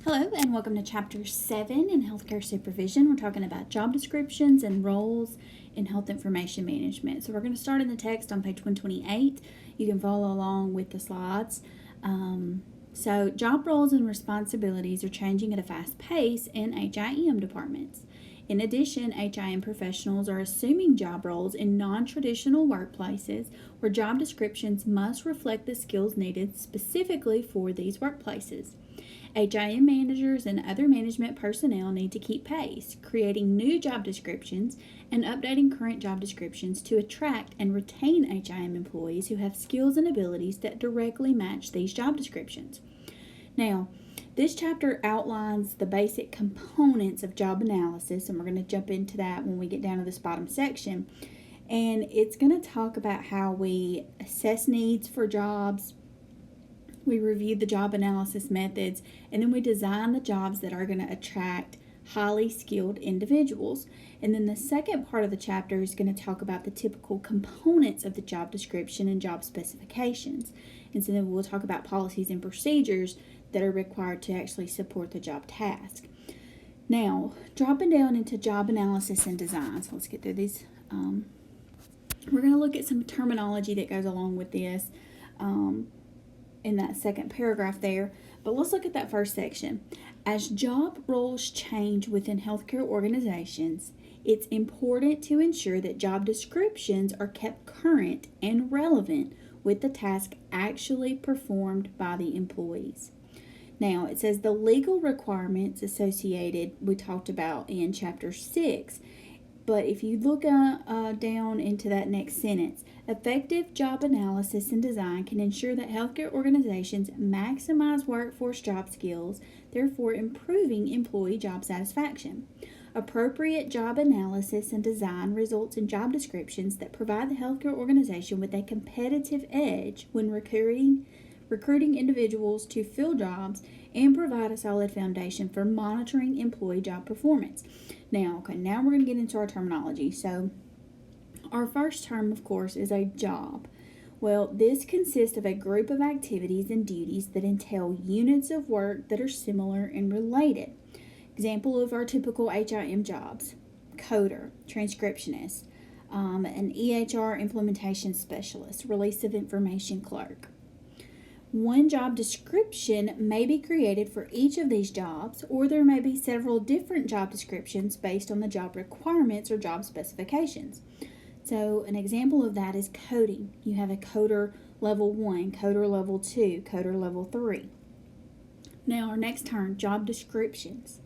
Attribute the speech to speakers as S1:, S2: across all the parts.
S1: Hello, and welcome to Chapter 7 in Healthcare Supervision. We're talking about job descriptions and roles in health information management. So, we're going to start in the text on page 128. You can follow along with the slides. Job roles and responsibilities are changing at a fast pace in HIM departments. In addition, HIM professionals are assuming job roles in non-traditional workplaces where job descriptions must reflect the skills needed specifically for these workplaces. HIM managers and other management personnel need to keep pace, creating new job descriptions and updating current job descriptions to attract and retain HIM employees who have skills and abilities that directly match these job descriptions. Now, this chapter outlines the basic components of job analysis, and we're going to jump into that when we get down to this bottom section. And it's going to talk about how we assess needs for jobs, we review the job analysis methods, and then we design the jobs that are going to attract highly skilled individuals. And then the second part of the chapter is going to talk about the typical components of the job description and job specifications. And so then we'll talk about policies and procedures that are required to actually support the job task. Now, dropping down into job analysis and design. So let's get through these. We're going to look at some terminology that goes along with this in that second paragraph there. But let's look at that first section. As job roles change within healthcare organizations, it's important to ensure that job descriptions are kept current and relevant with the task actually performed by the employees. Now, it says the legal requirements associated, we talked about in Chapter 6, but if you look down into that next sentence, effective job analysis and design can ensure that healthcare organizations maximize workforce job skills, therefore improving employee job satisfaction. Appropriate job analysis and design results in job descriptions that provide the healthcare organization with a competitive edge when recruiting individuals to fill jobs and provide a solid foundation for monitoring employee job performance. Now we're going to get into our terminology. So our first term, of course, is a job. Well, this consists of a group of activities and duties that entail units of work that are similar and related. Example of our typical HIM jobs: coder, transcriptionist, an EHR implementation specialist, release of information clerk. One job description may be created for each of these jobs, or there may be several different job descriptions based on the job requirements or job specifications. So an example of that is coding. You have a coder level 1, coder level 2, coder level 3. Now our next term, job descriptions.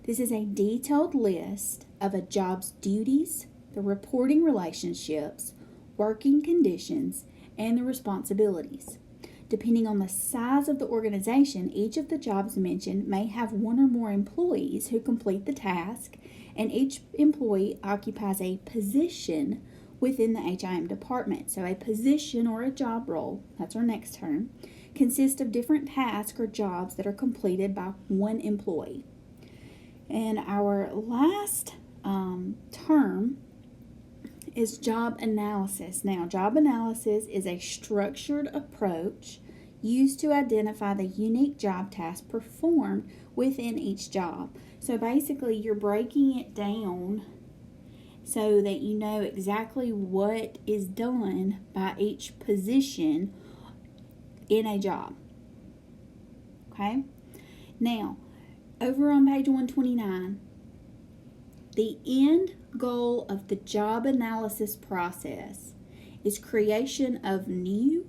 S1: This is a detailed list of a job's duties, the reporting relationships, working conditions, and the responsibilities. Depending on the size of the organization, each of the jobs mentioned may have one or more employees who complete the task, and each employee occupies a position within the HIM department. So a position or a job role, that's our next term, consists of different tasks or jobs that are completed by one employee. And our last term is job analysis. Now, job analysis is a structured approach used to identify the unique job tasks performed within each job. So basically, you're breaking it down so that you know exactly what is done by each position in a job. Okay? Now, over on page 129, the end goal of the job analysis process is creation of new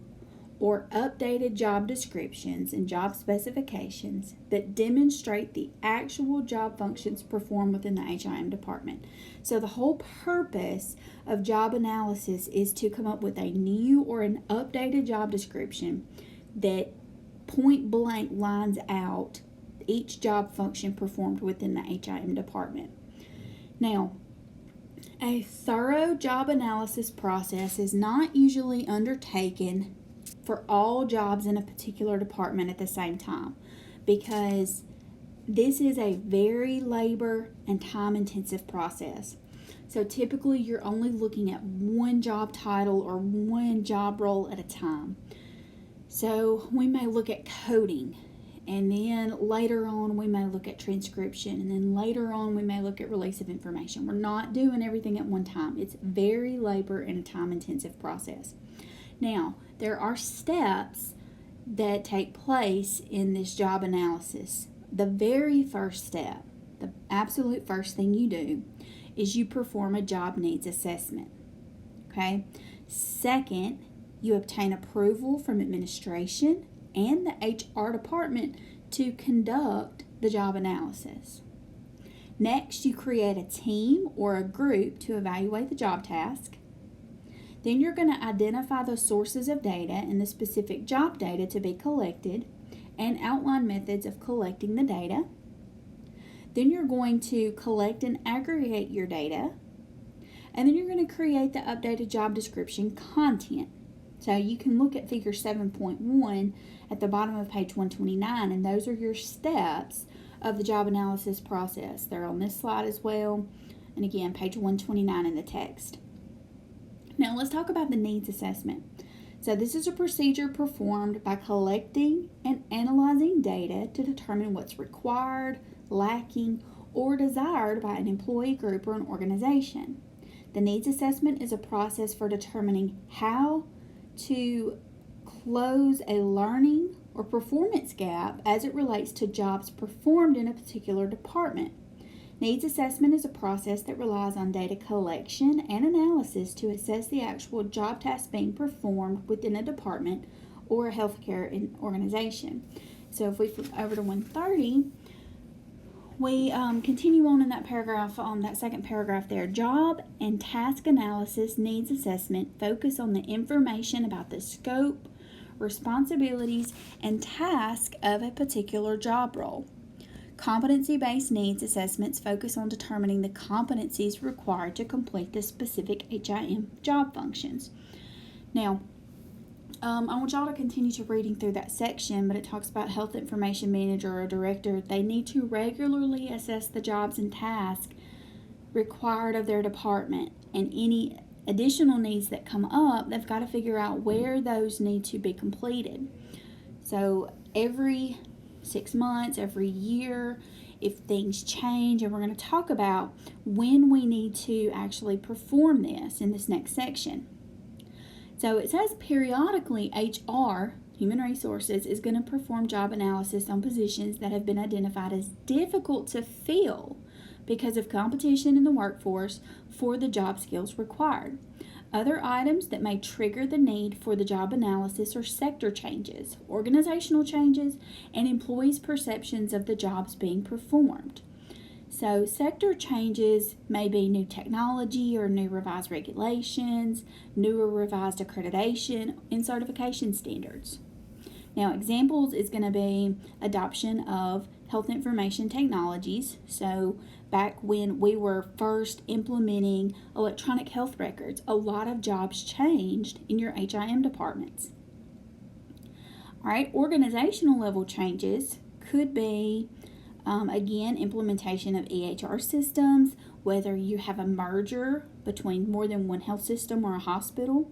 S1: or updated job descriptions and job specifications that demonstrate the actual job functions performed within the HIM department. So the whole purpose of job analysis is to come up with a new or an updated job description that point blank lines out each job function performed within the HIM department. Now, a thorough job analysis process is not usually undertaken for all jobs in a particular department at the same time, because this is a very labor and time intensive process. So typically you're only looking at one job title or one job role at a time. So we may look at coding, And then later on, we may look at transcription. And then later on, we may look at release of information. We're not doing everything at one time. It's very labor and time-intensive process. Now, there are steps that take place in this job analysis. The very first step, the absolute first thing you do, is you perform a job needs assessment. Okay? Second, you obtain approval from administration and the HR department to conduct the job analysis. Next, you create a team or a group to evaluate the job task. Then you're going to identify the sources of data and the specific job data to be collected and outline methods of collecting the data. Then you're going to collect and aggregate your data. And then you're going to create the updated job description content. So you can look at figure 7.1 at the bottom of page 129, and those are your steps of the job analysis process. They're on this slide as well, and again, page 129 in the text. Now let's talk about the needs assessment. So this is a procedure performed by collecting and analyzing data to determine what's required, lacking, or desired by an employee group or an organization. The needs assessment is a process for determining how to close a learning or performance gap as it relates to jobs performed in a particular department. Needs assessment is a process that relies on data collection and analysis to assess the actual job task being performed within a department or a healthcare organization. So if we flip over to 130, we continue on in that paragraph, on that second paragraph there. Job and task analysis needs assessment focus on the information about the scope, responsibilities, and task of a particular job role. Competency-based needs assessments focus on determining the competencies required to complete the specific HIM job functions. Now, I want y'all to continue to reading through that section, but it talks about health information manager or director. They need to regularly assess the jobs and tasks required of their department, and any additional needs that come up, they've got to figure out where those need to be completed. So every 6 months, every year, if things change, and we're going to talk about when we need to actually perform this in this next section. So it says periodically HR, Human Resources, is going to perform job analysis on positions that have been identified as difficult to fill because of competition in the workforce for the job skills required. Other items that may trigger the need for the job analysis are sector changes, organizational changes, and employees' perceptions of the jobs being performed. So sector changes may be new technology or new revised regulations, new or revised accreditation and certification standards. Now, examples is going to be adoption of health information technologies. So back when we were first implementing electronic health records, a lot of jobs changed in your HIM departments. All right, organizational level changes could be, again, implementation of EHR systems, whether you have a merger between more than one health system or a hospital,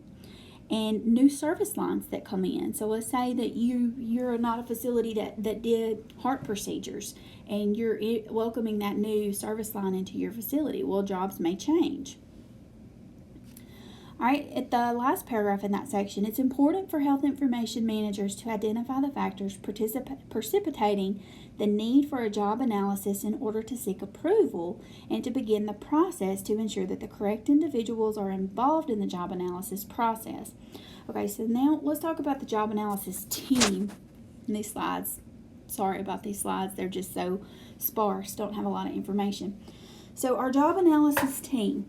S1: and new service lines that come in. So let's say that you're not a facility that did heart procedures, and you're welcoming that new service line into your facility. Well, jobs may change. All right, at the last paragraph in that section, it's important for health information managers to identify the factors precipitating the need for a job analysis in order to seek approval and to begin the process to ensure that the correct individuals are involved in the job analysis process. Okay, so now let's talk about the job analysis team in these slides. Sorry about these slides, they're just so sparse, don't have a lot of information. So our job analysis team.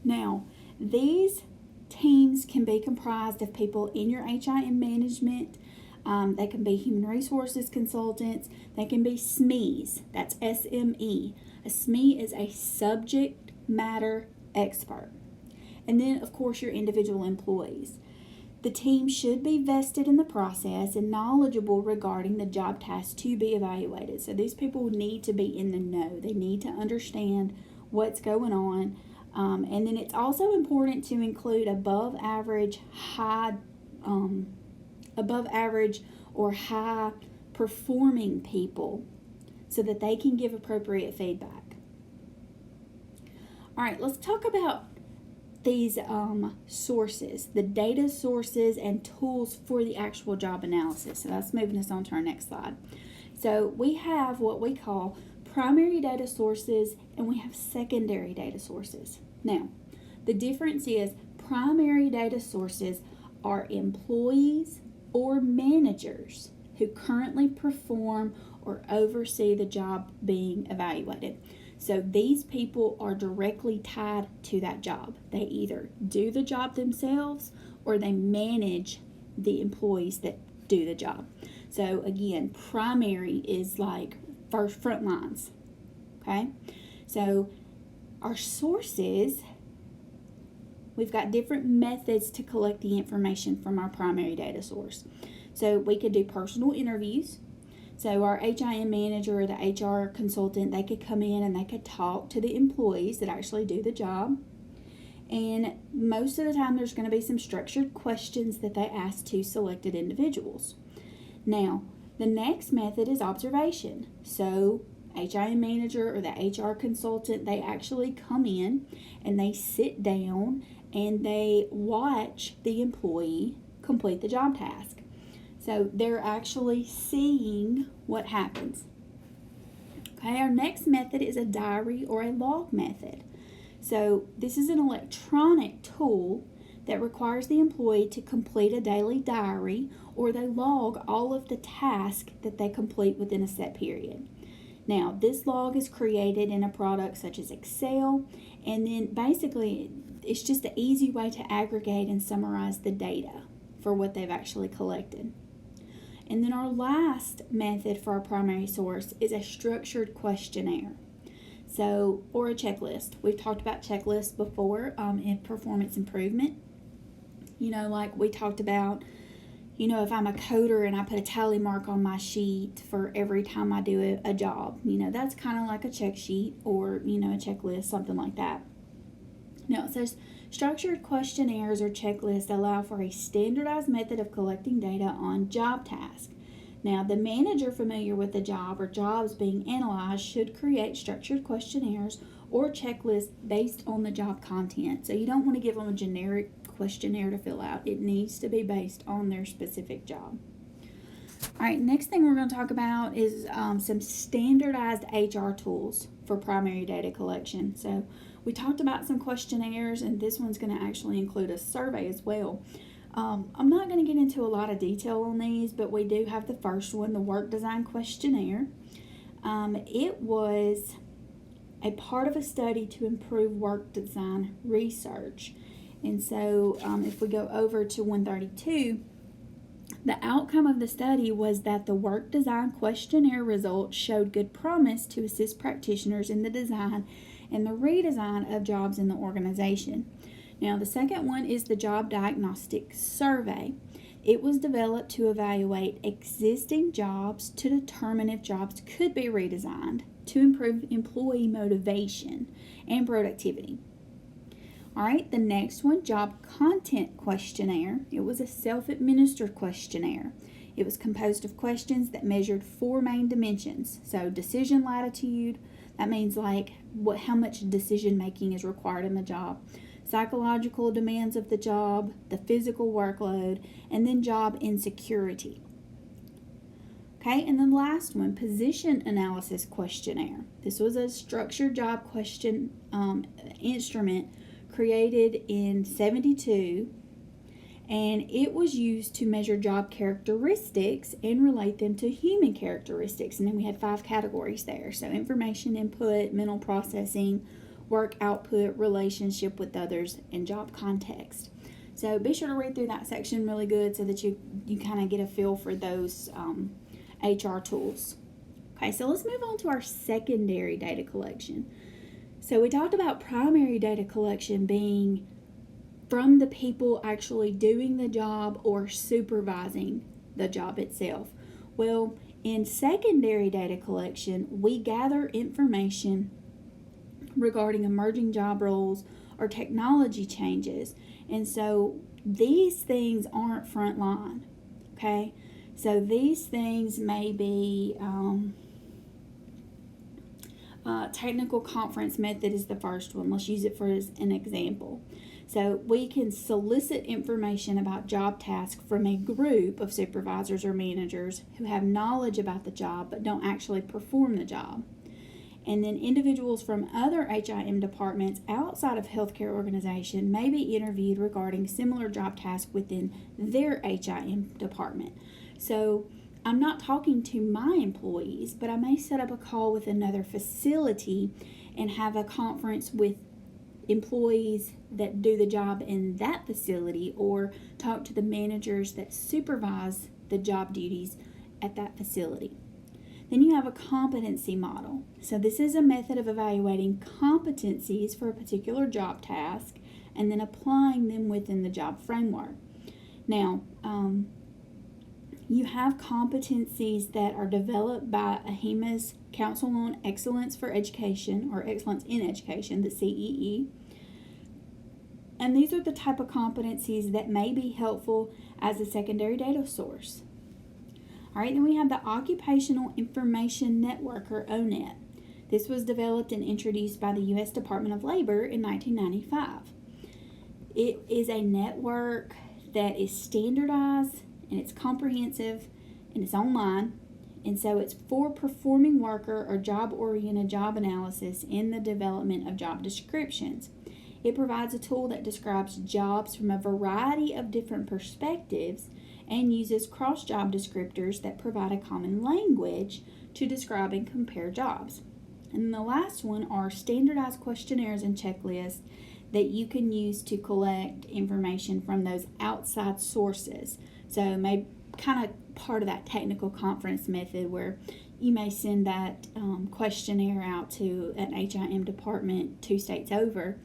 S1: Now, these teams can be comprised of people in your HIM management. They can be human resources consultants. They can be SMEs. That's SME. A SME is a subject matter expert. And then, of course, your individual employees. The team should be vested in the process and knowledgeable regarding the job tasks to be evaluated. So these people need to be in the know. They need to understand what's going on. And then it's also important to include above average or high performing people so that they can give appropriate feedback. All right, let's talk about these sources, the data sources and tools for the actual job analysis. So that's moving us on to our next slide. So we have what we call primary data sources and we have secondary data sources. Now, the difference is primary data sources are employees or managers who currently perform or oversee the job being evaluated. So these people are directly tied to that job. They either do the job themselves or they manage the employees that do the job. So again, primary is like front lines. Okay? So our sources, we've got different methods to collect the information from our primary data source. So we could do personal interviews. So our HIM manager or the HR consultant, they could come in and they could talk to the employees that actually do the job. And most of the time there's going to be some structured questions that they ask to selected individuals. Now, the next method is observation. So HIM manager or the HR consultant, they actually come in and they sit down and they watch the employee complete the job task. So they're actually seeing what happens. Okay, our next method is a diary or a log method. So this is an electronic tool that requires the employee to complete a daily diary or they log all of the tasks that they complete within a set period. Now, this log is created in a product such as Excel, and then basically it's just an easy way to aggregate and summarize the data for what they've actually collected. And then our last method for our primary source is a structured questionnaire. So, or a checklist. We've talked about checklists before in performance improvement. You know, like we talked about, you know, if I'm a coder and I put a tally mark on my sheet for every time I do a job, you know, that's kind of like a check sheet or, you know, a checklist, something like that. Now, it says structured questionnaires or checklists allow for a standardized method of collecting data on job tasks. Now, the manager familiar with the job or jobs being analyzed should create structured questionnaires or checklists based on the job content. So you don't want to give them a generic questionnaire to fill out. It needs to be based on their specific job. All right, next thing we're going to talk about is some standardized HR tools for primary data collection. So we talked about some questionnaires, and this one's going to actually include a survey as well. I'm not going to get into a lot of detail on these, but we do have the first one, the work design questionnaire. It was a part of a study to improve work design research. And so if we go over to 132, the outcome of the study was that the work design questionnaire results showed good promise to assist practitioners in the design and the redesign of jobs in the organization. Now, the second one is the job diagnostic survey. It was developed to evaluate existing jobs to determine if jobs could be redesigned to improve employee motivation and productivity. All right, the next one, job content questionnaire. It was a self-administered questionnaire. It was composed of questions that measured 4 main dimensions. So decision latitude, that means like how much decision making is required in the job. Psychological demands of the job, the physical workload, and then job insecurity. Okay, and then the last one, position analysis questionnaire. This was a structured job question instrument created in 72, and it was used to measure job characteristics and relate them to human characteristics. And then we had 5 categories there. So information input, mental processing, work output, relationship with others, and job context. So be sure to read through that section really good so that you kind of get a feel for those HR tools. Okay, so let's move on to our secondary data collection. So we talked about primary data collection being from the people actually doing the job or supervising the job itself. Well, in secondary data collection, we gather information regarding emerging job roles or technology changes. And so these things aren't frontline, okay? So these things may be technical conference method is the first one. Let's use it for as an example. So we can solicit information about job tasks from a group of supervisors or managers who have knowledge about the job but don't actually perform the job. And then individuals from other HIM departments outside of healthcare organization may be interviewed regarding similar job tasks within their HIM department. So I'm not talking to my employees, but I may set up a call with another facility and have a conference with employees that do the job in that facility, or talk to the managers that supervise the job duties at that facility. Then you have a competency model. So this is a method of evaluating competencies for a particular job task and then applying them within the job framework. Now, you have competencies that are developed by AHIMA's Council on Excellence for Education, or Excellence in Education, the CEE. And these are the type of competencies that may be helpful as a secondary data source. All right, then we have the Occupational Information Network, or ONET. This was developed and introduced by the U.S. Department of Labor in 1995. It is a network that is standardized, and it's comprehensive, and it's online, and so it's for performing worker or job-oriented job analysis in the development of job descriptions. It provides a tool that describes jobs from a variety of different perspectives and uses cross-job descriptors that provide a common language to describe and compare jobs. And the last one are standardized questionnaires and checklists that you can use to collect information from those outside sources. So maybe kind of part of that technical conference method, where you may send that questionnaire out to an HIM department 2 states over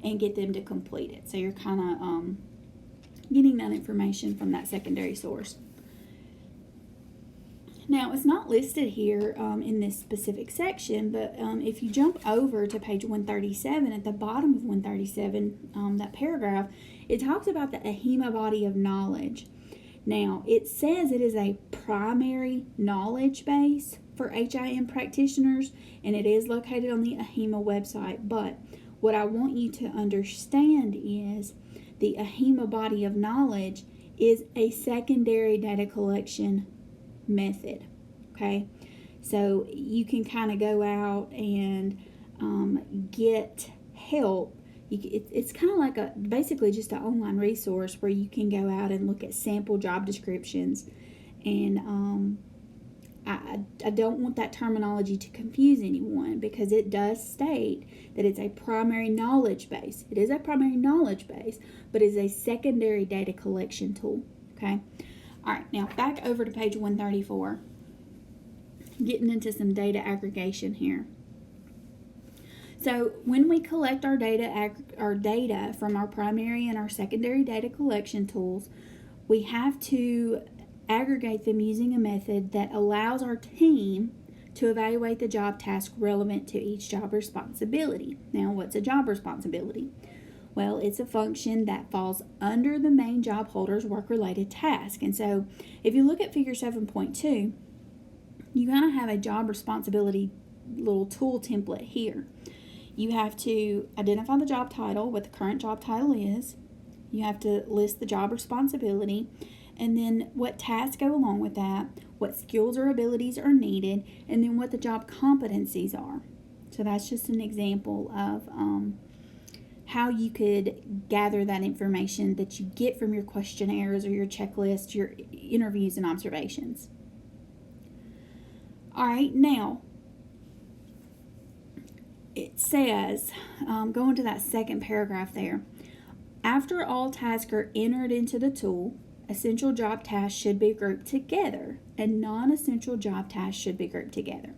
S1: and get them to complete it. So you're kind of getting that information from that secondary source. Now, it's not listed here in this specific section, but if you jump over to page 137, at the bottom of 137, that paragraph, it talks about the AHIMA body of knowledge. Now, it says it is a primary knowledge base for HIM practitioners, and it is located on the AHIMA website. But what I want you to understand is the AHIMA body of knowledge is a secondary data collection method. Okay, so you can kind of go out and get help. It's kind of like basically just an online resource where you can go out and look at sample job descriptions. And I don't want that terminology to confuse anyone, because it does state that it's a primary knowledge base. It is a primary knowledge base, but it's a secondary data collection tool. Okay. All right, now back over to page 134, getting into some data aggregation here. So when we collect our data from our primary and our secondary data collection tools, we have to aggregate them using a method that allows our team to evaluate the job task relevant to each job responsibility. Now, what's a job responsibility? Well, it's a function that falls under the main job holder's work-related task. And so if you look at figure 7.2, you kind of have a job responsibility little tool template here. You have to identify the job title, what the current job title is. You have to list the job responsibility, and then what tasks go along with that, what skills or abilities are needed, and then what the job competencies are. So that's just an example of how you could gather that information that you get from your questionnaires or your checklists, your interviews and observations. All right, now it says, going to that second paragraph there, after all tasks are entered into the tool, essential job tasks should be grouped together and non-essential job tasks should be grouped together.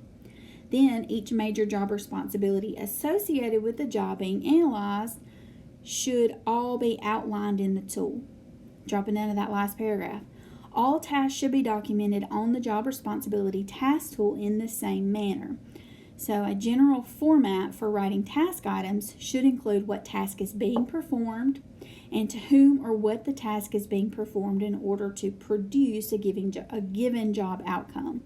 S1: Then each major job responsibility associated with the job being analyzed should all be outlined in the tool. Dropping down to that last paragraph. All tasks should be documented on the job responsibility task tool in the same manner. So a general format for writing task items should include what task is being performed and to whom or what the task is being performed in order to produce a given job outcome.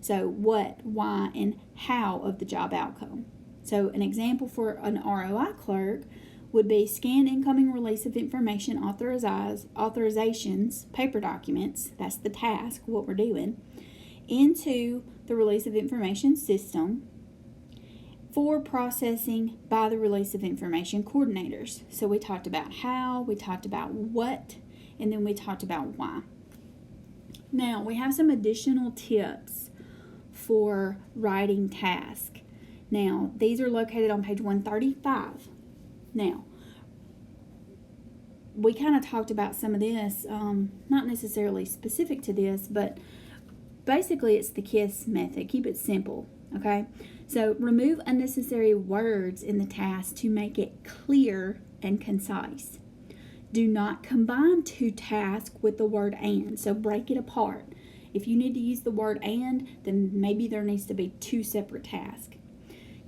S1: So what, why, and how of the job outcome. So an example for an ROI clerk would be scan incoming release of information authorizations, paper documents, that's the task, what we're doing, into the release of information system for processing by the release of information coordinators. So we talked about how, we talked about what, and then we talked about why. Now we have some additional tips for writing task. Now these are located on page 135. Now, we kind of talked about some of this, not necessarily specific to this, but basically it's the KISS method. Keep it simple, okay? So remove unnecessary words in the task to make it clear and concise. Do not combine two tasks with the word and, so break it apart. If you need to use the word and, then maybe there needs to be two separate tasks.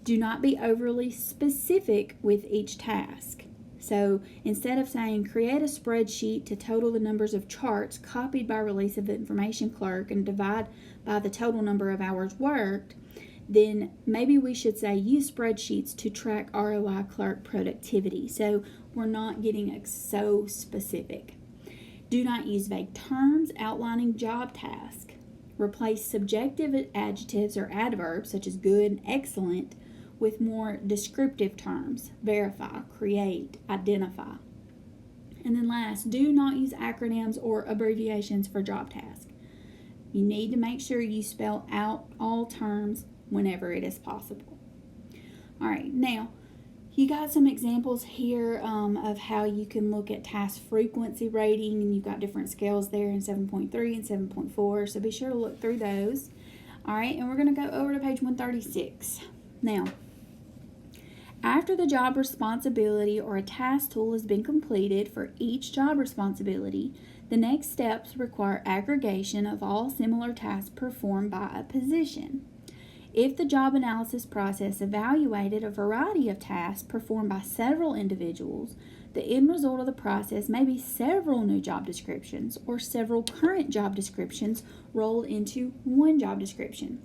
S1: Do not be overly specific with each task. So instead of saying create a spreadsheet to total the numbers of charts copied by release of the information clerk and divide by the total number of hours worked, then maybe we should say use spreadsheets to track ROI clerk productivity. So we're not getting so specific. Do not use vague terms outlining job task. Replace subjective adjectives or adverbs such as good and excellent with more descriptive terms: verify, create, identify. And then last, do not use acronyms or abbreviations for job tasks. You need to make sure you spell out all terms whenever it is possible. All right, now you got some examples here of how you can look at task frequency rating, and you've got different scales there in 7.3 and 7.4, so be sure to look through those. All right, and we're going to go over to page 136. Now, after the job responsibility or a task tool has been completed for each job responsibility, the next steps require aggregation of all similar tasks performed by a position. If the job analysis process evaluated a variety of tasks performed by several individuals, the end result of the process may be several new job descriptions or several current job descriptions rolled into one job description.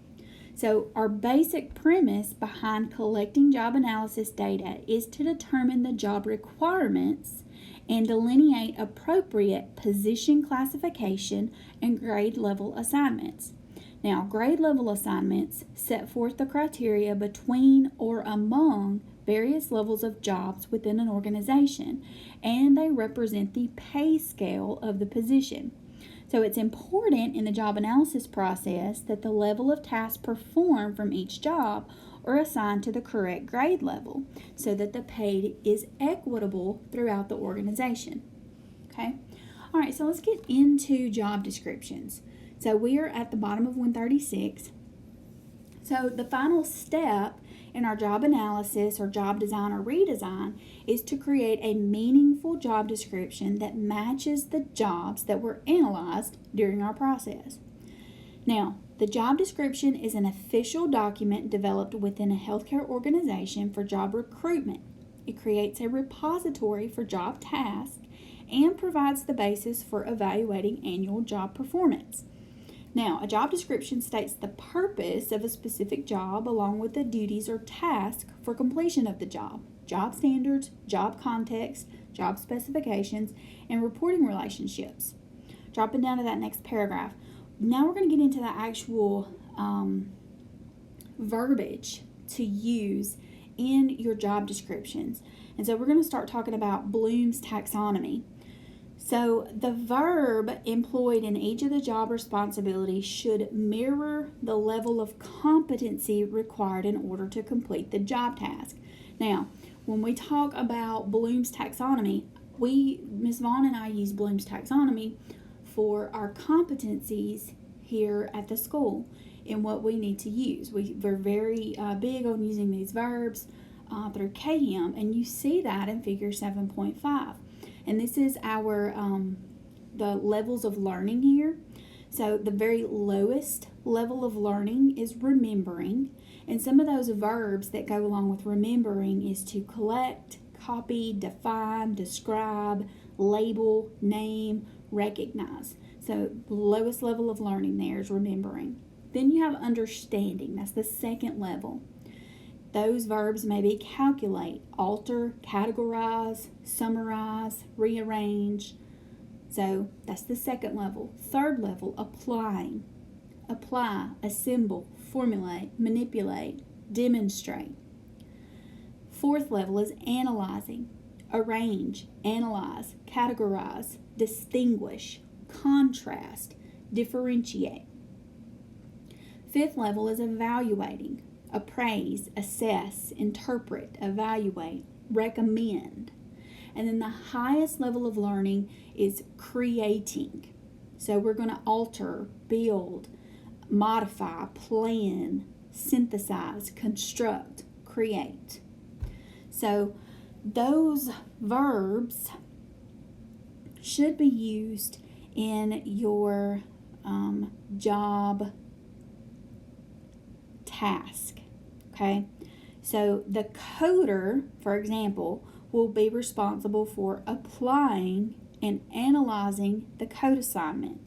S1: So our basic premise behind collecting job analysis data is to determine the job requirements and delineate appropriate position classification and grade level assignments. Now, grade level assignments set forth the criteria between or among various levels of jobs within an organization, and they represent the pay scale of the position. So it's important in the job analysis process that the level of tasks performed from each job are assigned to the correct grade level so that the pay is equitable throughout the organization. Okay? All right, so let's get into job descriptions. So we are at the bottom of 136. So the final step in our job analysis or job design or redesign is to create a meaningful job description that matches the jobs that were analyzed during our process. Now, the job description is an official document developed within a healthcare organization for job recruitment. It creates a repository for job tasks and provides the basis for evaluating annual job performance. Now, a job description states the purpose of a specific job along with the duties or tasks for completion of the job, job standards, job context, job specifications, and reporting relationships. Dropping down to that next paragraph. Now we're going to get into the actual verbiage to use in your job descriptions. And so we're going to start talking about Bloom's taxonomy. So the verb employed in each of the job responsibilities should mirror the level of competency required in order to complete the job task. Now, when we talk about Bloom's taxonomy, Ms. Vaughn and I use Bloom's taxonomy for our competencies here at the school and what we need to use. We're very big on using these verbs through KM, and you see that in figure 7.5. And this is our the levels of learning here. So the very lowest level of learning is remembering. And some of those verbs that go along with remembering is to collect, copy, define, describe, label, name, recognize. So the lowest level of learning there is remembering. Then you have understanding. That's the second level. Those verbs may be calculate, alter, categorize, summarize, rearrange. So that's the second level. Third level, applying. Apply, assemble, formulate, manipulate, demonstrate. Fourth level is analyzing. Arrange, analyze, categorize, distinguish, contrast, differentiate. Fifth level is evaluating. Appraise, assess, interpret, evaluate, recommend. And then the highest level of learning is creating. So we're going to alter, build, modify, plan, synthesize, construct, create. So those verbs should be used in your job task. Okay, so the coder, for example, will be responsible for applying and analyzing the code assignment,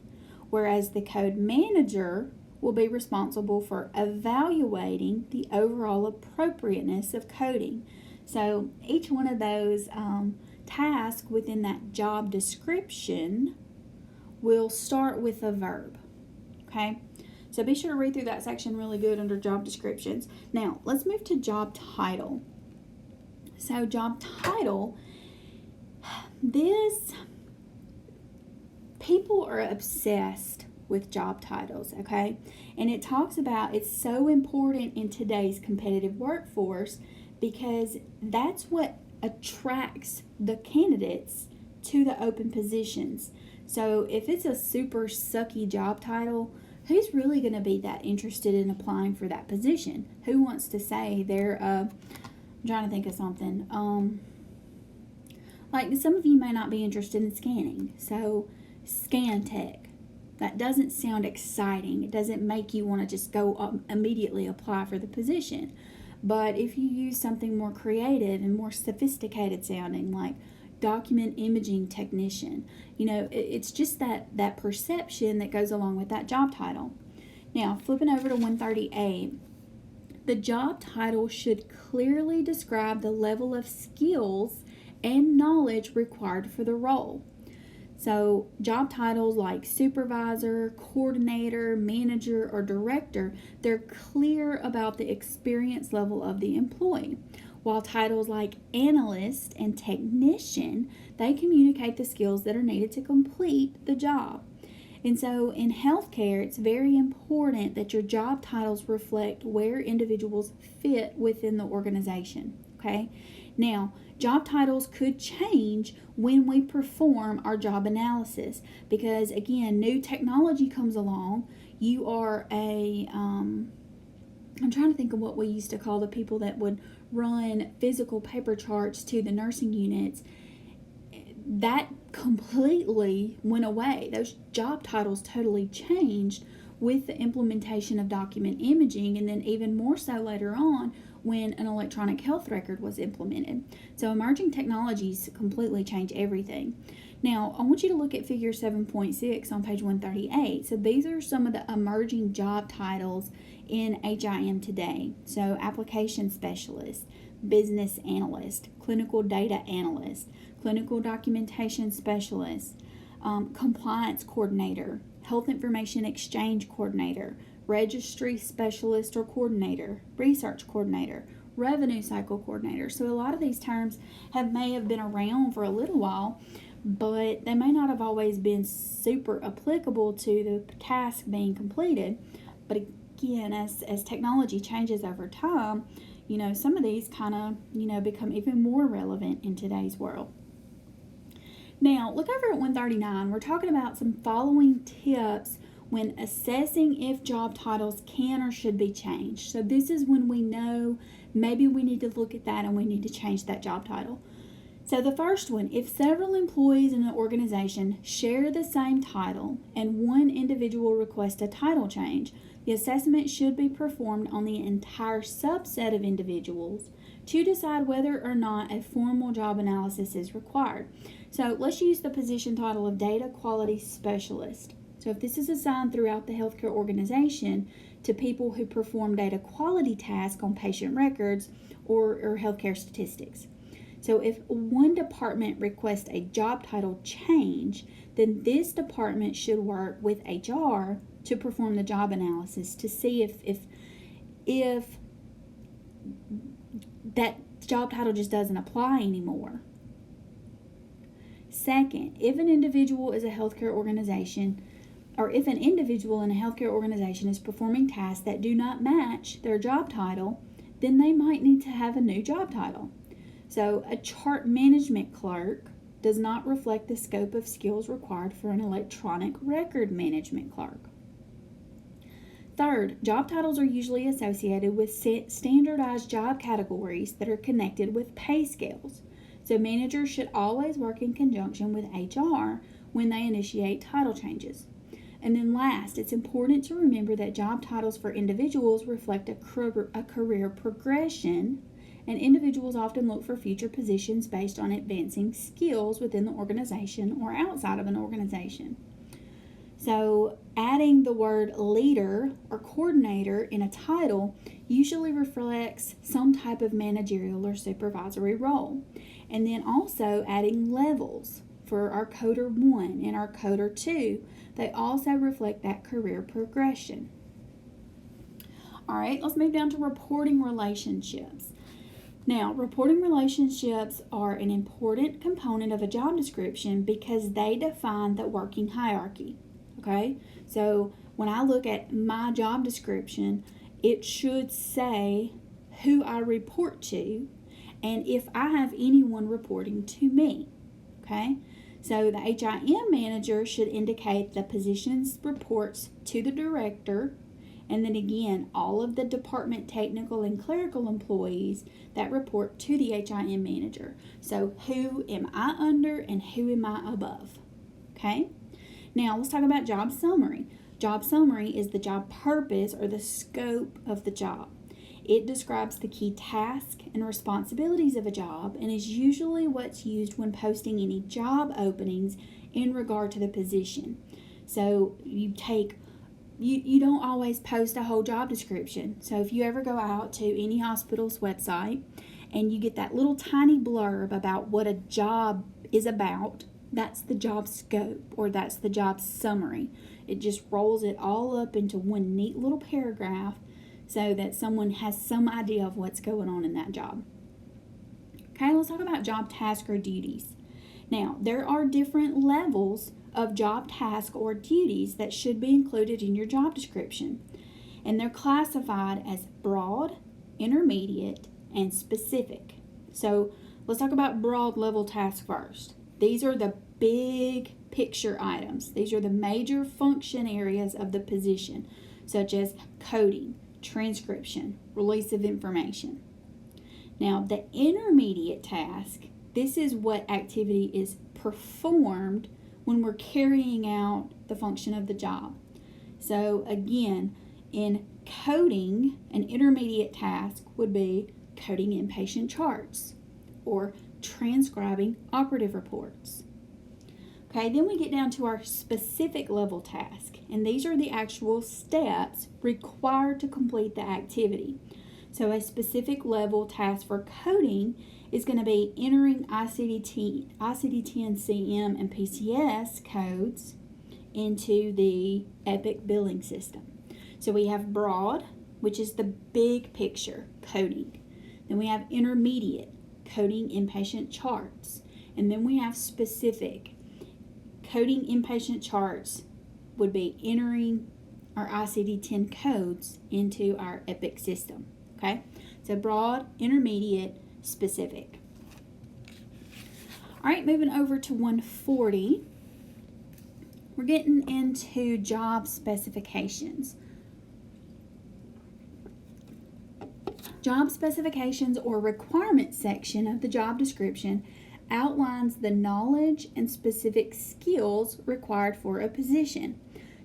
S1: whereas the code manager will be responsible for evaluating the overall appropriateness of coding. So each one of those tasks within that job description will start with a verb. Okay, so be sure to read through that section really good under job descriptions. Now let's move to job title. So job title, people are obsessed with job titles, okay? And it talks about it's so important in today's competitive workforce because that's what attracts the candidates to the open positions. So if it's a super sucky job title, who's really going to be that interested in applying for that position? Who wants to say they're I'm trying to think of something. Like some of you may not be interested in scanning. So scan tech. That doesn't sound exciting. It doesn't make you want to just go immediately apply for the position. But if you use something more creative and more sophisticated sounding, like document imaging technician, it's just that perception that goes along with that job title. Now, flipping over to 138, the job title should clearly describe the level of skills and knowledge required for the role. So job titles like supervisor, coordinator, manager, or director, they're clear about the experience level of the employee. While titles like analyst and technician, they communicate the skills that are needed to complete the job. And so in healthcare, it's very important that your job titles reflect where individuals fit within the organization, okay? Now, job titles could change when we perform our job analysis because, again, new technology comes along. You are I'm trying to think of what we used to call the people that would run physical paper charts to the nursing units. That completely went away. Those job titles totally changed with the implementation of document imaging, and then even more so later on when an electronic health record was implemented. So emerging technologies completely change everything. Now, I want you to look at figure 7.6 on page 138. So these are some of the emerging job titles in HIM today. So application specialist, business analyst, clinical data analyst, clinical documentation specialist, compliance coordinator, health information exchange coordinator, registry specialist or coordinator, research coordinator, revenue cycle coordinator. So a lot of these terms may have been around for a little while, but they may not have always been super applicable to the task being completed. But again, as technology changes over time, some of these kind of, become even more relevant in today's world. Now, look over at 139. We're talking about some following tips when assessing if job titles can or should be changed. So this is when we know maybe we need to look at that and we need to change that job title. So the first one, if several employees in an organization share the same title and one individual requests a title change, The assessment should be performed on the entire subset of individuals to decide whether or not a formal job analysis is required. So let's use the position title of Data Quality Specialist. So if this is assigned throughout the healthcare organization to people who perform data quality tasks on patient records or healthcare statistics. So if one department requests a job title change, then this department should work with HR to perform the job analysis to see if that job title just doesn't apply anymore. Second, if an individual is a healthcare organization, or if an individual in a healthcare organization is performing tasks that do not match their job title, then they might need to have a new job title. So a chart management clerk does not reflect the scope of skills required for an electronic record management clerk. Third, job titles are usually associated with standardized job categories that are connected with pay scales. So managers should always work in conjunction with HR when they initiate title changes. And then last, it's important to remember that job titles for individuals reflect a career progression, and individuals often look for future positions based on advancing skills within the organization or outside of an organization. So adding the word leader or coordinator in a title usually reflects some type of managerial or supervisory role. And then also adding levels for our coder 1 and our coder 2, they also reflect that career progression. All right, let's move down to reporting relationships. Now, reporting relationships are an important component of a job description because they define the working hierarchy. Okay, so when I look at my job description, it should say who I report to and if I have anyone reporting to me. Okay, so the HIM manager should indicate the position's reports to the director, and then again, all of the department technical and clerical employees that report to the HIM manager. So who am I under and who am I above? Okay. Now, let's talk about job summary. Job summary is the job purpose or the scope of the job. It describes the key tasks and responsibilities of a job and is usually what's used when posting any job openings in regard to the position. So you don't always post a whole job description. So if you ever go out to any hospital's website and you get that little tiny blurb about what a job is about, that's the job scope or that's the job summary. It just rolls it all up into one neat little paragraph so that someone has some idea of what's going on in that job. Okay, let's talk about job tasks or duties. Now, there are different levels of job tasks or duties that should be included in your job description, and they're classified as broad, intermediate, and specific. So let's talk about broad level tasks first. These are the big picture items. These are the major function areas of the position, such as coding, transcription, release of information. Now, the intermediate task, this is what activity is performed when we're carrying out the function of the job. So again, in coding, an intermediate task would be coding inpatient charts or transcribing operative reports. Okay, then we get down to our specific level task, and these are the actual steps required to complete the activity. So a specific level task for coding is going to be entering ICD-10, CM, and PCS codes into the Epic billing system. So we have broad, which is the big picture, coding. Then we have intermediate, coding inpatient charts. And then we have specific. Coding inpatient charts would be entering our ICD-10 codes into our Epic system. Okay, so broad, intermediate, specific. All right, moving over to 140. We're getting into job specifications. Job specifications or requirements section of the job description outlines the knowledge and specific skills required for a position.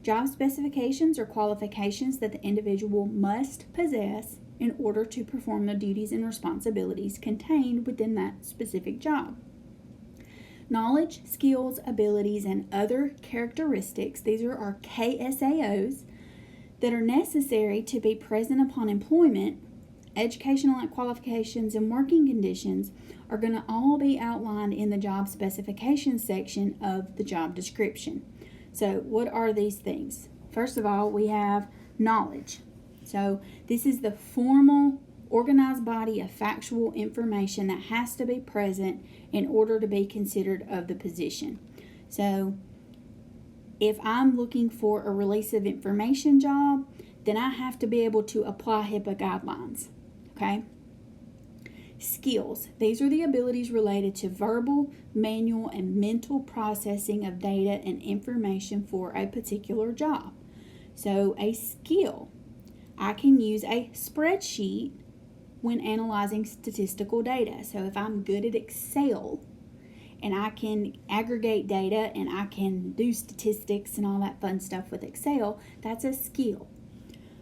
S1: Job specifications are qualifications that the individual must possess in order to perform the duties and responsibilities contained within that specific job. Knowledge, skills, abilities, and other characteristics, these are our KSAOs, that are necessary to be present upon employment, educational qualifications, and working conditions are going to all be outlined in the job specifications section of the job description. So what are these things? First of all, we have knowledge. So this is the formal, organized body of factual information that has to be present in order to be considered of the position. So if I'm looking for a release of information job, then I have to be able to apply HIPAA guidelines. Okay? Skills. These are the abilities related to verbal, manual, and mental processing of data and information for a particular job. So a skill. I can use a spreadsheet when analyzing statistical data. So if I'm good at Excel and I can aggregate data and I can do statistics and all that fun stuff with Excel, that's a skill.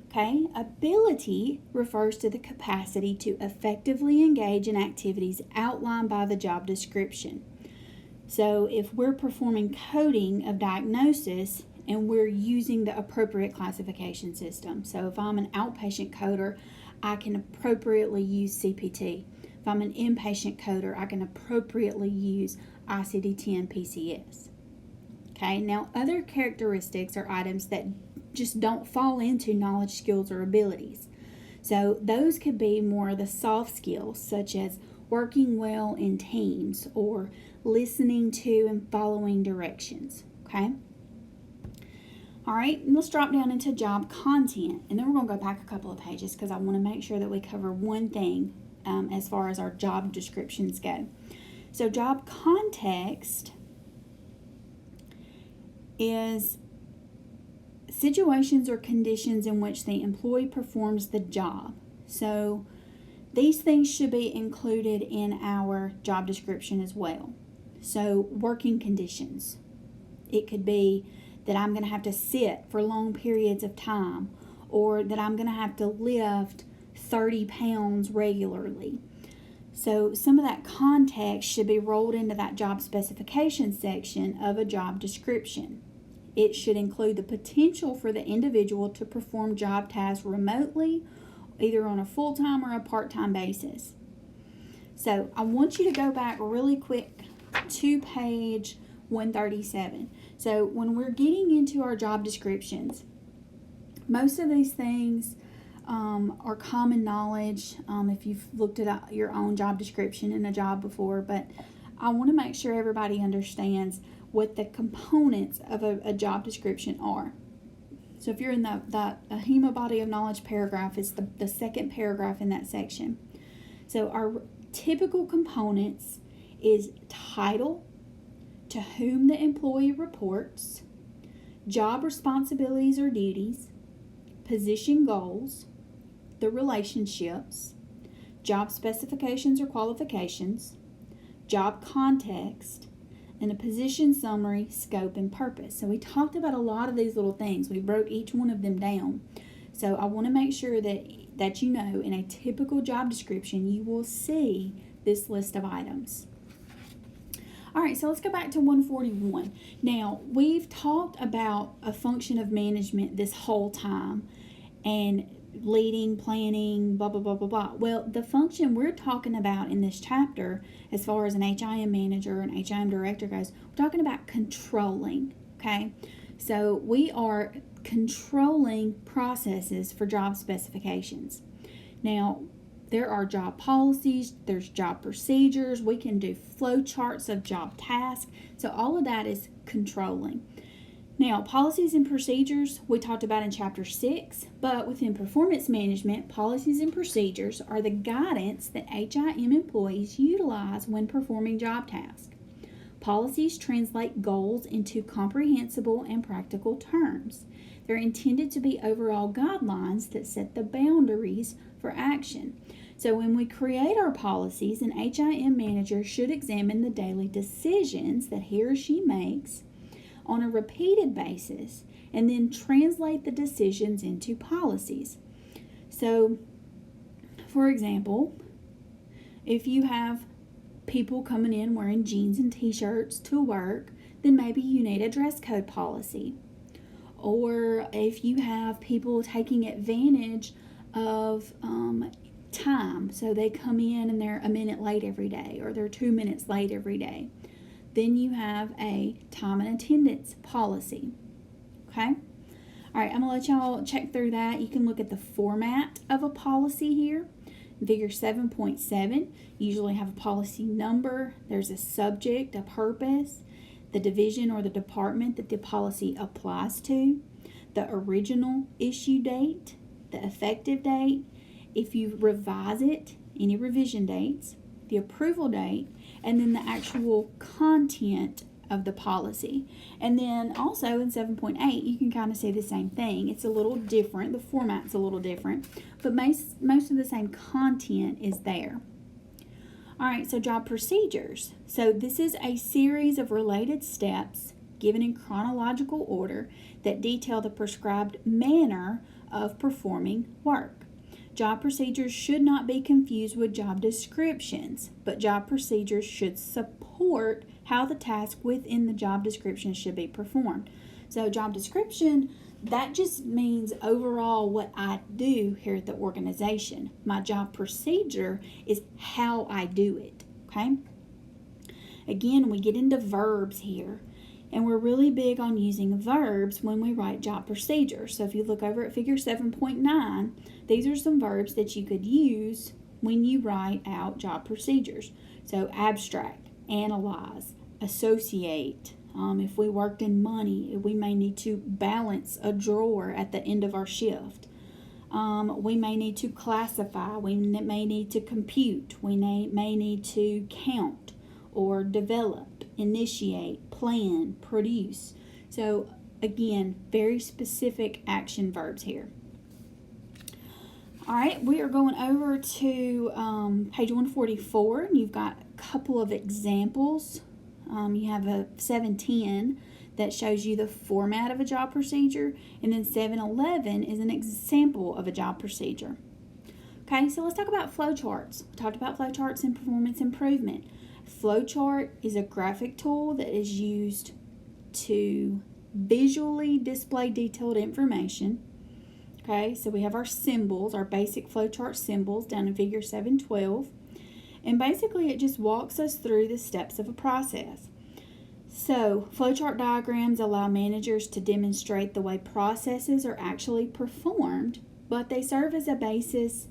S1: Okay, ability refers to the capacity to effectively engage in activities outlined by the job description. So if we're performing coding of diagnosis and we're using the appropriate classification system. So if I'm an outpatient coder, I can appropriately use CPT. If I'm an inpatient coder, I can appropriately use ICD-10 PCS. Okay, now other characteristics are items that just don't fall into knowledge, skills, or abilities. So those could be more of the soft skills, such as working well in teams or listening to and following directions. Okay? All right, let's drop down into job content, and then we're going to go back a couple of pages because I want to make sure that we cover one thing as far as our job descriptions go. So job context is situations or conditions in which the employee performs the job. So these things should be included in our job description as well. So working conditions. It could be that I'm going to have to sit for long periods of time, or that I'm going to have to lift 30 pounds regularly. So some of that context should be rolled into that job specification section of a job description. It should include the potential for the individual to perform job tasks remotely, either on a full-time or a part-time basis. So I want you to go back really quick to page 137. So when we're getting into our job descriptions, most of these things are common knowledge if you've looked at your own job description in a job before, but I want to make sure everybody understands what the components of a job description are. So if you're in the HEMA body of knowledge paragraph, it's the second paragraph in that section. So our typical components is title, to whom the employee reports, job responsibilities or duties, position goals, the relationships, job specifications or qualifications, job context, and a position summary, scope, and purpose. So we talked about a lot of these little things. We broke each one of them down. So I want to make sure that you know in a typical job description you will see this list of items. All right, so let's go back to 141. Now, we've talked about a function of management this whole time, and leading, planning, blah, blah, blah, blah, blah. Well, the function we're talking about in this chapter, as far as an HIM manager and HIM director goes, we're talking about controlling, okay? So we are controlling processes for job specifications. Now, there are job policies, there's job procedures, we can do flow charts of job tasks. So all of that is controlling. Now, policies and procedures we talked about in Chapter 6, but within performance management, policies and procedures are the guidance that HIM employees utilize when performing job tasks. Policies translate goals into comprehensible and practical terms. They're intended to be overall guidelines that set the boundaries for action. So when we create our policies, an HIM manager should examine the daily decisions that he or she makes on a repeated basis and then translate the decisions into policies. So, for example, if you have people coming in wearing jeans and t-shirts to work, then maybe you need a dress code policy. Or if you have people taking advantage of time, so they come in and they're a minute late every day, or they're 2 minutes late every day, then you have a time and attendance policy. Okay? All right, I'm going to let y'all check through that. You can look at the format of a policy here. In Figure 7.7, you usually have a policy number. There's a subject, a purpose, the division or the department that the policy applies to, the original issue date, the effective date, if you revise it, any revision dates, the approval date, and then the actual content of the policy. And then also in 7.8, you can kind of see the same thing. It's a little different. The format's a little different, but most of the same content is there. All right, so job procedures. So this is a series of related steps given in chronological order that detail the prescribed manner of performing work. Job procedures should not be confused with job descriptions, but job procedures should support how the task within the job description should be performed. So job description, that just means overall what I do here at the organization. My job procedure is how I do it, okay? Again, we get into verbs here, and we're really big on using verbs when we write job procedures. So if you look over at Figure 7.9, these are some verbs that you could use when you write out job procedures. So abstract, analyze, associate. If we worked in money, we may need to balance a drawer at the end of our shift. We may need to classify. We may need to compute. We may need to count or develop, initiate, plan, produce. So again, very specific action verbs here. All right, we are going over to page 144, and you've got a couple of examples. You have a 710 that shows you the format of a job procedure, and then 711 is an example of a job procedure. Okay, so let's talk about flowcharts. We talked about flowcharts and performance improvement. Flowchart is a graphic tool that is used to visually display detailed information. Okay, so we have our symbols, our basic flowchart symbols down in Figure 712. And basically it just walks us through the steps of a process. So flowchart diagrams allow managers to demonstrate the way processes are actually performed, but they serve as a basis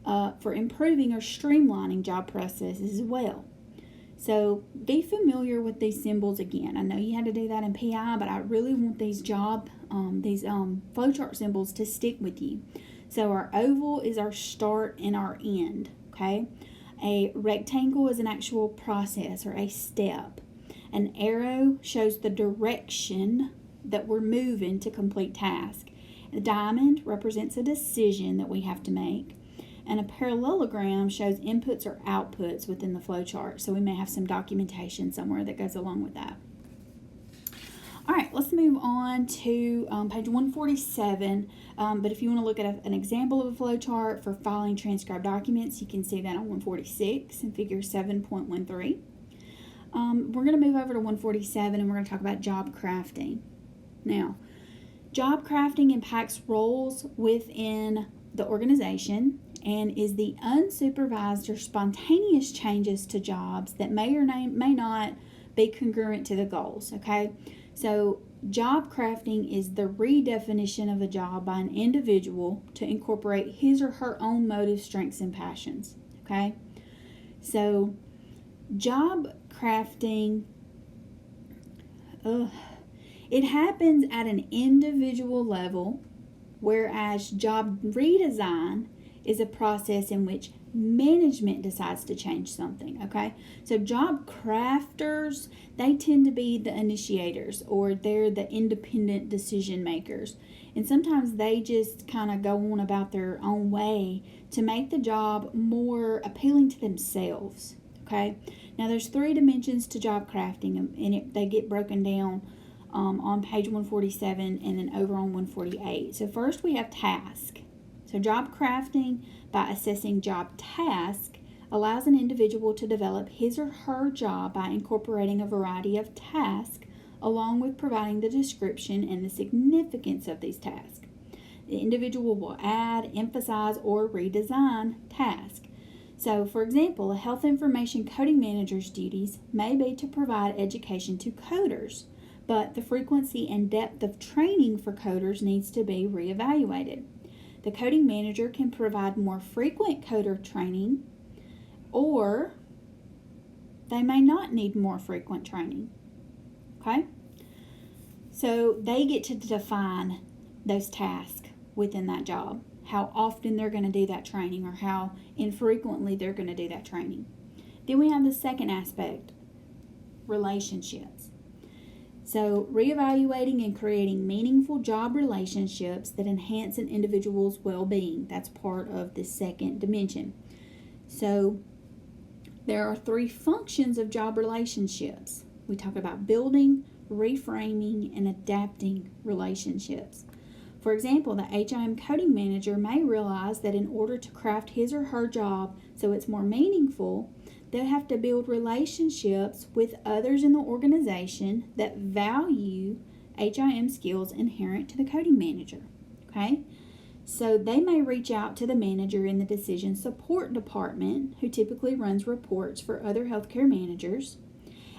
S1: for improving or streamlining job processes as well. So be familiar with these symbols again. I know you had to do that in PI, but I really want these flowchart symbols to stick with you. So our oval is our start and our end, okay? A rectangle is an actual process or a step. An arrow shows the direction that we're moving to complete task. A diamond represents a decision that we have to make. And a parallelogram shows inputs or outputs within the flowchart. So we may have some documentation somewhere that goes along with that. All right, let's move on to page 147. But if you want to look at an example of a flowchart for filing transcribed documents, you can see that on 146 in Figure 7.13. We're going to move over to 147 and we're going to talk about job crafting. Now, job crafting impacts roles within the organization and is the unsupervised or spontaneous changes to jobs that may or may not be congruent to the goals, okay? So job crafting is the redefinition of a job by an individual to incorporate his or her own motives, strengths, and passions, okay? So job crafting, it happens at an individual level, whereas job redesign is a process in which management decides to change something, okay? So job crafters, they tend to be the initiators, or they're the independent decision makers. And sometimes they just kind of go on about their own way to make the job more appealing to themselves, okay? Now there's 3 dimensions to job crafting, and they get broken down on page 147 and then over on 148. So first we have task. So job crafting by assessing job task allows an individual to develop his or her job by incorporating a variety of tasks along with providing the description and the significance of these tasks. The individual will add, emphasize, or redesign tasks. So, for example, a health information coding manager's duties may be to provide education to coders, but the frequency and depth of training for coders needs to be reevaluated. The coding manager can provide more frequent coder training, or they may not need more frequent training. Okay? So they get to define those tasks within that job, how often they're going to do that training or how infrequently they're going to do that training. Then we have the second aspect, relationships. So reevaluating and creating meaningful job relationships that enhance an individual's well-being. That's part of the second dimension. So there are 3 functions of job relationships. We talk about building, reframing, and adapting relationships. For example, the HIM coding manager may realize that in order to craft his or her job so it's more meaningful, they'll have to build relationships with others in the organization that value HIM skills inherent to the coding manager. Okay? So they may reach out to the manager in the decision support department, who typically runs reports for other healthcare managers,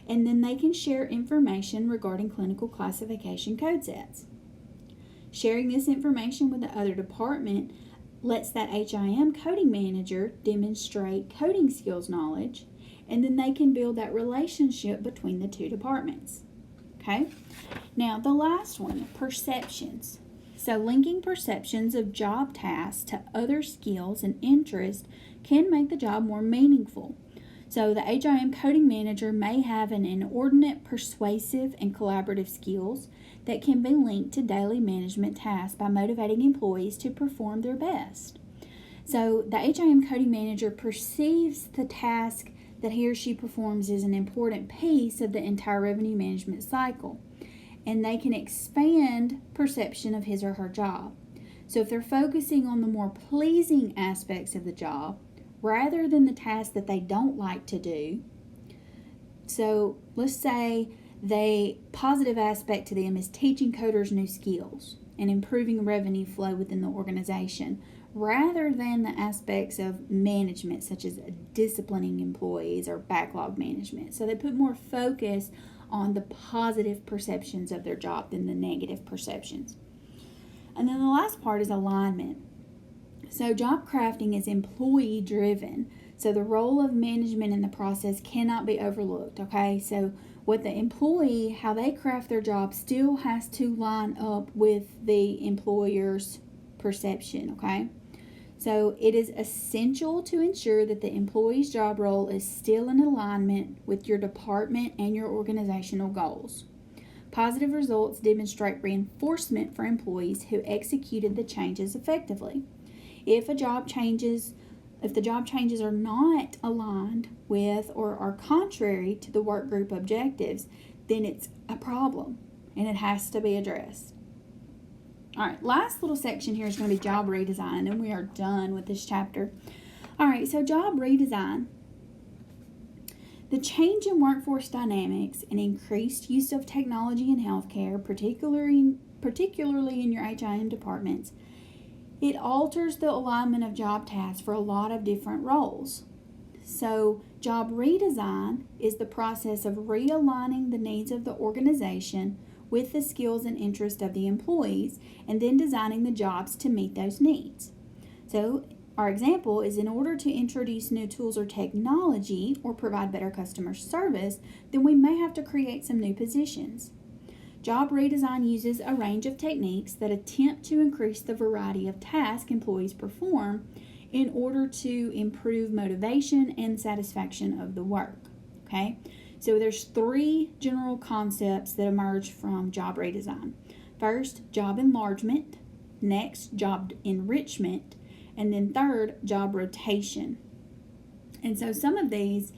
S1: and then they can share information regarding clinical classification code sets. Sharing this information with the other department lets that HIM coding manager demonstrate coding skills knowledge, and then they can build that relationship between the 2 departments. Okay? Now, the last one, perceptions. So linking perceptions of job tasks to other skills and interests can make the job more meaningful. So the HIM coding manager may have an inordinate persuasive and collaborative skills that can be linked to daily management tasks by motivating employees to perform their best. So the HIM coding manager perceives the task that he or she performs as an important piece of the entire revenue management cycle, and they can expand perception of his or her job. So if they're focusing on the more pleasing aspects of the job rather than the tasks that they don't like to do, so let's say the positive aspect to them is teaching coders new skills and improving revenue flow within the organization, rather than the aspects of management such as disciplining employees or backlog management. So they put more focus on the positive perceptions of their job than the negative perceptions. And then the last part is alignment. So job crafting is employee driven. So the role of management in the process cannot be overlooked, okay? So with the employee, how they craft their job still has to line up with the employer's perception, okay? So it is essential to ensure that the employee's job role is still in alignment with your department and your organizational goals. Positive results demonstrate reinforcement for employees who executed the changes effectively. If the job changes are not aligned with or are contrary to the work group objectives, then it's a problem and it has to be addressed. All right, last little section here is going to be job redesign, and we are done with this chapter. All right, so job redesign. The change in workforce dynamics and increased use of technology in healthcare, particularly in your HIM departments, it alters the alignment of job tasks for a lot of different roles. So job redesign is the process of realigning the needs of the organization with the skills and interests of the employees, and then designing the jobs to meet those needs. So our example is, in order to introduce new tools or technology or provide better customer service, then we may have to create some new positions. Job redesign uses a range of techniques that attempt to increase the variety of tasks employees perform in order to improve motivation and satisfaction of the work. Okay? So there's 3 general concepts that emerge from job redesign. First, job enlargement. Next, job enrichment. And then third, job rotation. And so some of these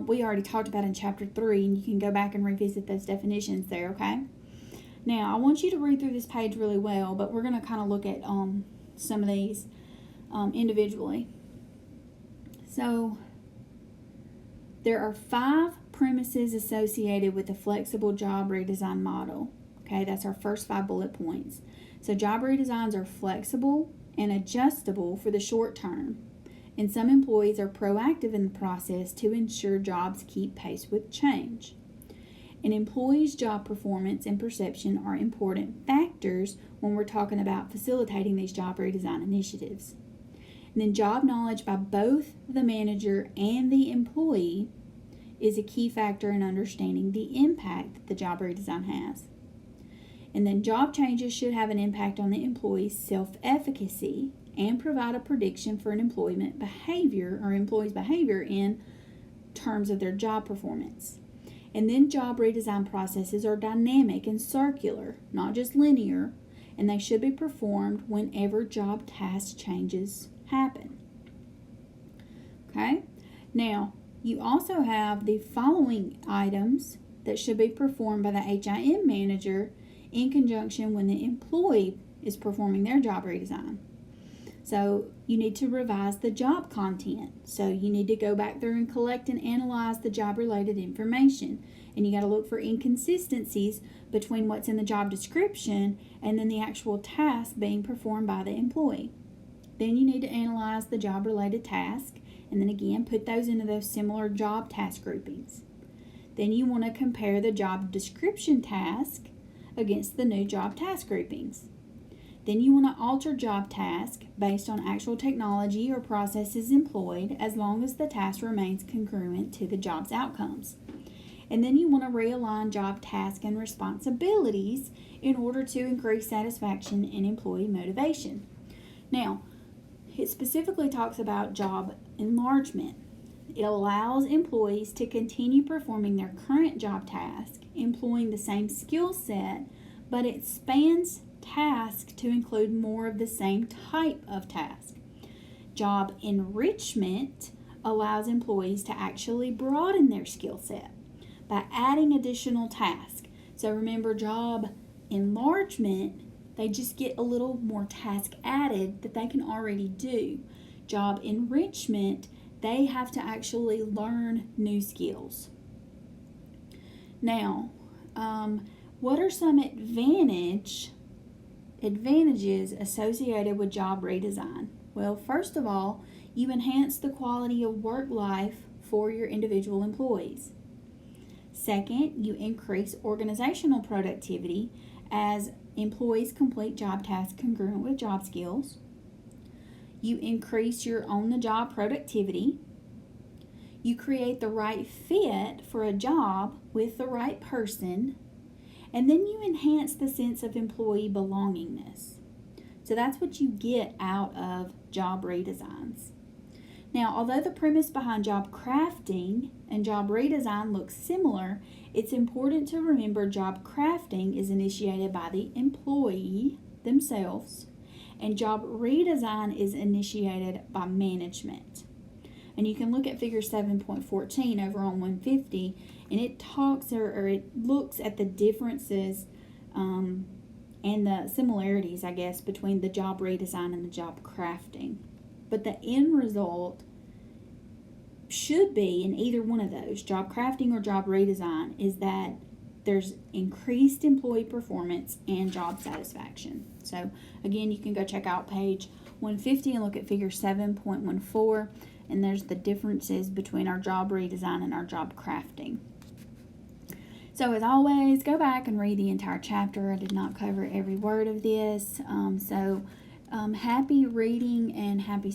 S1: we already talked about in chapter 3, and you can go back and revisit those definitions there, okay? Now, I want you to read through this page really well, but we're going to kind of look at some of these individually. So, there are 5 premises associated with the flexible job redesign model. Okay, that's our first 5 bullet points. So, job redesigns are flexible and adjustable for the short term, and some employees are proactive in the process to ensure jobs keep pace with change. An employee's job performance and perception are important factors when we're talking about facilitating these job redesign initiatives. And then job knowledge by both the manager and the employee is a key factor in understanding the impact that the job redesign has. And then job changes should have an impact on the employee's self-efficacy and provide a prediction for an employee's behavior in terms of their job performance. And then job redesign processes are dynamic and circular, not just linear, and they should be performed whenever job task changes happen. Okay? Now, you also have the following items that should be performed by the HIM manager in conjunction when the employee is performing their job redesign. So you need to revise the job content. So you need to go back through and collect and analyze the job-related information. And you got to look for inconsistencies between what's in the job description and then the actual task being performed by the employee. Then you need to analyze the job-related task and then again put those into those similar job task groupings. Then you want to compare the job description task against the new job task groupings. Then you want to alter job task based on actual technology or processes employed as long as the task remains congruent to the job's outcomes. And then you want to realign job task and responsibilities in order to increase satisfaction and employee motivation. Now, it specifically talks about job enlargement. It allows employees to continue performing their current job task, employing the same skill set, but it expands tasks to include more of the same type of task. Job enrichment allows employees to actually broaden their skill set by adding additional tasks. So remember, job enlargement, they just get a little more task added that they can already do. Job enrichment, they have to actually learn new skills. Now, what are some advantages associated with job redesign? Well, first of all, you enhance the quality of work life for your individual employees. Second, you increase organizational productivity as employees complete job tasks congruent with job skills. You increase your on-the-job productivity. You create the right fit for a job with the right person. And then you enhance the sense of employee belongingness. So that's what you get out of job redesigns. Now, although the premise behind job crafting and job redesign looks similar, it's important to remember job crafting is initiated by the employee themselves, and job redesign is initiated by management. And you can look at figure 7.14 over on 150, and it talks or it looks at the differences and the similarities, I guess, between the job redesign and the job crafting. But the end result should be in either one of those, job crafting or job redesign, is that there's increased employee performance and job satisfaction. So again, you can go check out page 150 and look at figure 7.14, and there's the differences between our job redesign and our job crafting. So as always, go back and read the entire chapter. I did not cover every word of this. Happy reading and happy